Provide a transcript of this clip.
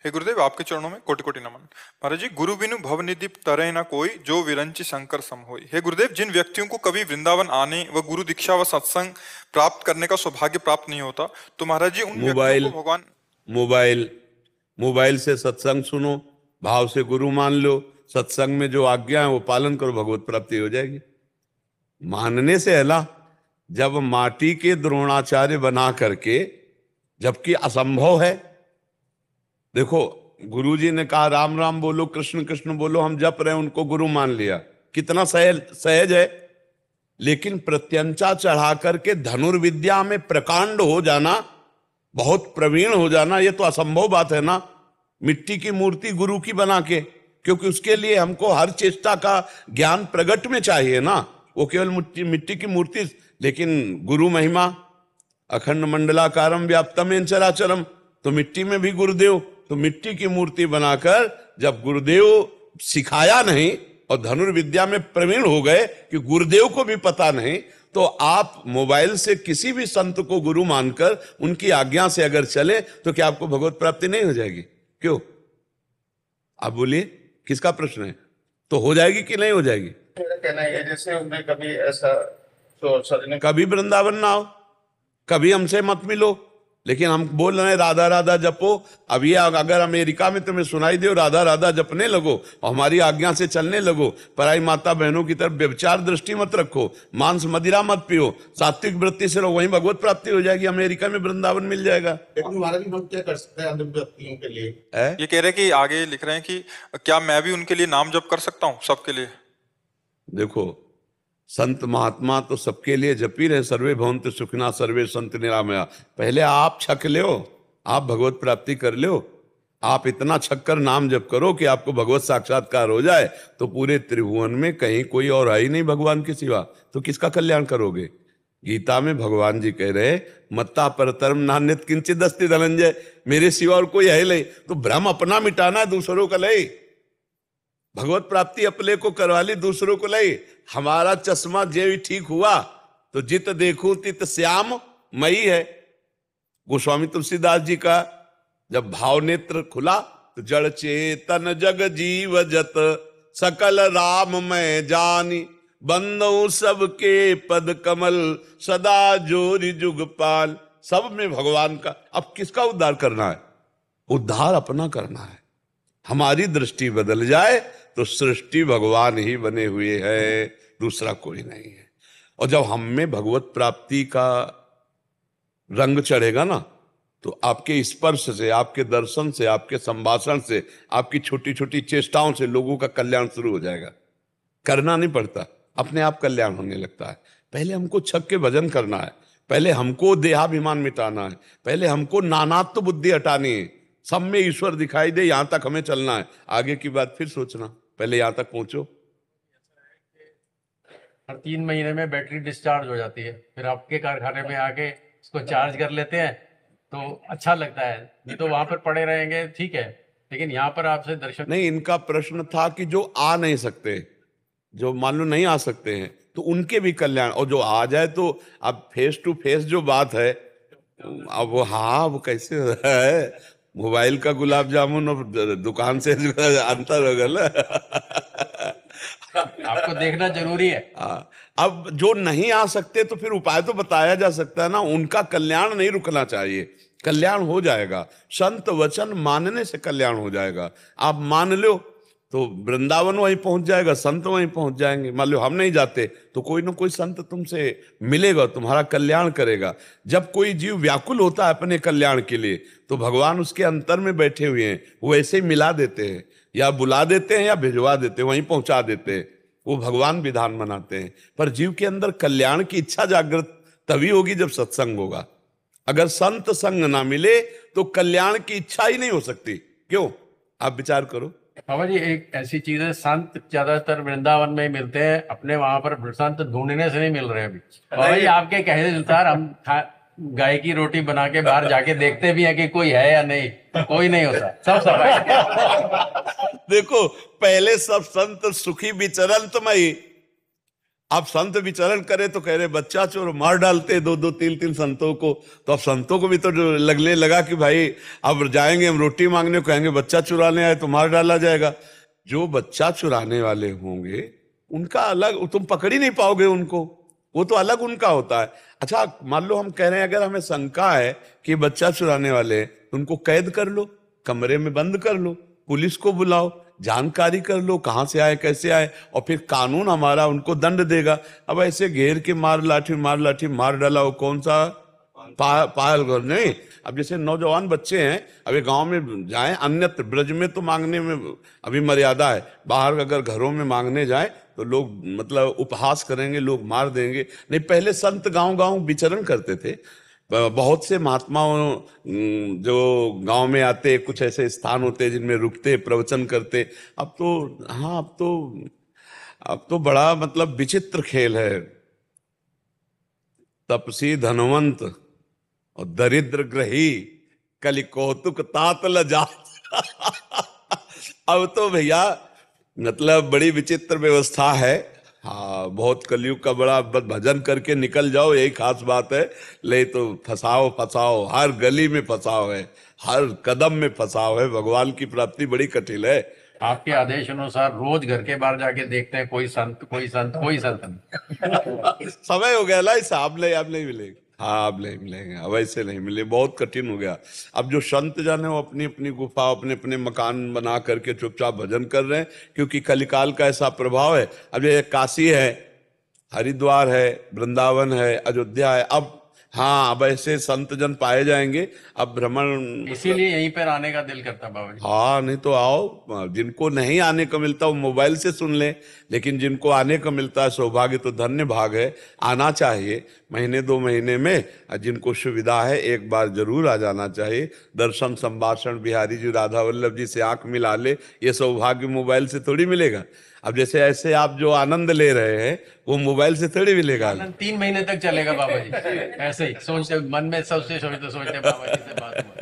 हे गुरुदेव, आपके चरणों में कोटि कोटि नमन। महाराज जी, गुरु बिनु भवनिधि तरह न कोई, जो विरंचि शंकर सम होई। हे गुरुदेव, जिन व्यक्तियों को कभी वृंदावन आने व गुरु दीक्षा व सत्संग प्राप्त करने का सौभाग्य प्राप्त नहीं होता, तो महाराज जी उन व्यक्तियों को मोबाइल भगवान मोबाइल मोबाइल से सत्संग सुनो, भाव से गुरु मान लो, सत्संग में जो आज्ञा है वो पालन करो, भगवत प्राप्ति हो जाएगी। मानने से अला, जब माटी के द्रोणाचार्य बना करके, जबकि असंभव है। देखो, गुरुजी ने कहा राम राम बोलो, कृष्ण कृष्ण बोलो, हम जप रहे हैं, उनको गुरु मान लिया, कितना सहज सहज है। लेकिन प्रत्यंचा चढ़ा करके धनुर्विद्या में प्रकांड हो जाना, बहुत प्रवीण हो जाना, ये तो असंभव बात है ना। मिट्टी की मूर्ति गुरु की बना के, क्योंकि उसके लिए हमको हर चेष्टा का ज्ञान प्रगट में चाहिए ना, वो केवल मिट्टी की मूर्ति। लेकिन गुरु महिमा अखंड मंडलाकारम व्याप्तम चराचरम, तो मिट्टी में भी गुरुदेव, तो मिट्टी की मूर्ति बनाकर जब गुरुदेव सिखाया नहीं और धनुर्विद्या में प्रवीण हो गए कि गुरुदेव को भी पता नहीं, तो आप मोबाइल से किसी भी संत को गुरु मानकर उनकी आज्ञा से अगर चले तो क्या आपको भगवत प्राप्ति नहीं हो जाएगी? क्यों? आप बोलिए, किसका प्रश्न है? तो हो जाएगी कि नहीं हो जाएगी? मेरा कहना है जैसे उनमें कभी ऐसा तो सजने कभी वृंदावन ना आओ, कभी हमसे मत मिलो, लेकिन हम बोल रहे हैं राधा राधा जपो। अब ये अगर अमेरिका में तुम्हें सुनाई दे राधा राधा जपने लगो और हमारी आज्ञा से चलने लगो, पराई माता बहनों की तरफ व्यभिचार दृष्टि मत रखो, मांस मदिरा मत पियो, सात्विक वृत्ति से रहो, वहीं भगवत प्राप्ति हो जाएगी। अमेरिका में वृंदावन मिल जाएगा। लेकिन महाराज जी, हम क्या कर सकते हैं अंध व्यक्तियों के लिए? ये कह रहे हैं कि आगे लिख रहे हैं कि क्या मैं भी उनके लिए नाम जप कर सकता हूँ, सबके लिए? देखो, संत महात्मा तो सबके लिए जपी रहे, सर्वे भवन्तु सुखिनः सर्वे सन्तु निरामया। पहले आप छक लो, आप भगवत प्राप्ति कर लो। आप इतना छक कर नाम जप करो कि आपको भगवत साक्षात्कार हो जाए, तो पूरे त्रिभुवन में कहीं कोई और है ही नहीं भगवान के सिवा, तो किसका कल्याण करोगे? गीता में भगवान जी कह रहे, मत्ता परतरम नान्यत् किंचित् अस्ति धनंजय, मेरे सिवा और कोई है नहीं। तो भ्रम अपना मिटाना, दूसरों का ले। भगवत प्राप्ति अपने को करवा ली, दूसरों को ले। हमारा चश्मा जे भी ठीक हुआ तो जित देखूं तित श्याम मई है। गोस्वामी तुलसीदास जी का जब भाव नेत्र खुला तो जड़ चेतन जग जीव जत सकल राम मैं जानी, बंदो सबके पद कमल सदा जोरी जुगपाल। सब में भगवान का। अब किसका उद्धार करना है? उद्धार अपना करना है। हमारी दृष्टि बदल जाए तो सृष्टि भगवान ही बने हुए है, दूसरा कोई नहीं है। और जब हम में भगवत प्राप्ति का रंग चढ़ेगा ना, तो आपके स्पर्श से, आपके दर्शन से, आपके संभाषण से, आपकी छोटी छोटी चेष्टाओं से लोगों का कल्याण शुरू हो जाएगा। करना नहीं पड़ता, अपने आप कल्याण होने लगता है। पहले हमको छक के भजन करना है, पहले हमको देहाभिमान मिटाना है, पहले हमको नानात्व बुद्धि हटानी है। सब में ईश्वर दिखाई दे, यहां तक हमें चलना है, आगे की बात फिर सोचना, पहले यहां तक पहुंचो। हर 3 महीने में बैटरी डिस्चार्ज हो जाती है, फिर आपके कारखाने में आके इसको चार्ज कर लेते हैं तो अच्छा लगता है। नहीं तो वहां पर पड़े रहेंगे, ठीक है, लेकिन यहाँ पर आपसे दर्शन नहीं, इनका प्रश्न था कि जो आ नहीं सकते, जो मान लो नहीं आ सकते हैं, तो उनके भी कल्याण, और जो आ जाए तो अब फेस टू फेस जो बात है, अब वो हाँ वो कैसे है? मोबाइल का गुलाब जामुन और दुकान से अंतर हो गया। आपको देखना जरूरी है। अब जो नहीं आ सकते तो फिर उपाय तो बताया जा सकता है ना, उनका कल्याण नहीं रुकना चाहिए, कल्याण हो जाएगा। संत वचन मानने से कल्याण हो जाएगा। आप मान लो तो वृंदावन वहीं पहुंच जाएगा, संत वहीं पहुंच जाएंगे। मान लो हम नहीं जाते तो कोई ना कोई संत तुमसे मिलेगा, तुम्हारा कल्याण करेगा। जब कोई जीव व्याकुल होता है अपने कल्याण के लिए, तो भगवान उसके अंतर में बैठे हुए हैं, वो ऐसे ही मिला देते हैं, या बुला देते हैं या भिजवा देते हैं, वहीं पहुंचा देते हैं। वो भगवान विधान बनाते हैं। पर जीव के अंदर कल्याण की इच्छा जागृत तभी होगी जब सत्संग होगा। अगर संत संग ना मिले तो कल्याण की इच्छा ही नहीं हो सकती। क्यों? आप विचार करो। बाबा जी, एक ऐसी चीज है, संत ज्यादातर वृंदावन में ही मिलते हैं, अपने वहां पर संत ढूंढने से नहीं मिल रहे अभी। बाबा जी, आपके कहे अनुसार हम गाय की रोटी बना के बाहर जाके देखते भी हैं कि कोई है या नहीं, कोई नहीं होता, सब सफाई। देखो, पहले सब संत सुखी विचरंतमयी, अब संत विचरण करे तो कह रहे बच्चा चोर, मार डालते दो दो तीन तीन संतों को। तो अब संतों को भी तो लगने लगा कि भाई अब जाएंगे हम रोटी मांगने, कहेंगे बच्चा चुराने आए तो मार डाला जाएगा। जो बच्चा चुराने वाले होंगे उनका अलग, तुम पकड़ ही नहीं पाओगे उनको, वो तो अलग उनका होता है। अच्छा मान लो हम कह रहे हैं अगर हमें शंका है कि बच्चा चुराने वाले हैं, तो उनको कैद कर लो, कमरे में बंद कर लो, पुलिस को बुलाओ, जानकारी कर लो कहां से आए कैसे आए, और फिर कानून हमारा उनको दंड देगा। अब ऐसे घेर के मार लाठी मार डाला, वो कौन सा पायल घर नहीं। अब जैसे नौजवान बच्चे हैं, अभी गांव में जाएं, अन्यत्र ब्रज में तो मांगने में अभी मर्यादा है, बाहर अगर घरों में मांगने जाएं तो लोग मतलब उपहास करेंगे, लोग मार देंगे। नहीं, पहले संत गांव गांव विचरण करते थे, बहुत से महात्माओं जो गांव में आते, कुछ ऐसे स्थान होते जिनमें रुकते प्रवचन करते। अब तो हाँ, अब तो बड़ा मतलब विचित्र खेल है। तपसी धनवंत और दरिद्र ग्रही कलि कौतुक तात लजात। अब तो भैया मतलब बड़ी विचित्र व्यवस्था है। हाँ, बहुत कलयुग का बड़ा भजन करके निकल जाओ, यही खास बात है। ले तो फसाओ, हर गली में फसाओ है, हर कदम में फसाओ है। भगवान की प्राप्ति बड़ी कठिन है। आपके आदेश अनुसार रोज घर के बाहर जाके देखते हैं, कोई संत नहीं। समय हो गया लाई साहब, आप नहीं मिलेंगे। हाँ, आप नहीं मिलेंगे, अब ऐसे नहीं मिले, बहुत कठिन हो गया। अब जो संत जन है वो अपनी अपनी गुफा, अपने अपने मकान बना करके चुपचाप भजन कर रहे हैं, क्योंकि कलिकाल का ऐसा प्रभाव है। अब ये काशी है, हरिद्वार है, वृंदावन है, अयोध्या है, अब हाँ अब ऐसे संत जन पाए जाएंगे। अब भ्रमण, इसीलिए यहीं पर आने का दिल करता बाबा जी। हाँ, नहीं तो आओ। जिनको नहीं आने को मिलता वो मोबाइल से सुन ले, लेकिन जिनको आने को मिलता है सौभाग्य तो धन्य भाग है, आना चाहिए महीने 2 महीने में। जिनको सुविधा है एक बार जरूर आ जाना चाहिए। दर्शन संभाषण बिहारी जी राधा वल्लभ जी से आंख मिला ले, ये सौभाग्य मोबाइल से थोड़ी मिलेगा। अब जैसे ऐसे आप जो आनंद ले रहे हैं वो मोबाइल से थोड़ी मिलेगा। 3 महीने तक चलेगा बाबा जी, ऐसे ही सोचते मन में, सबसे सोचते बाबा जी से बात हुआ।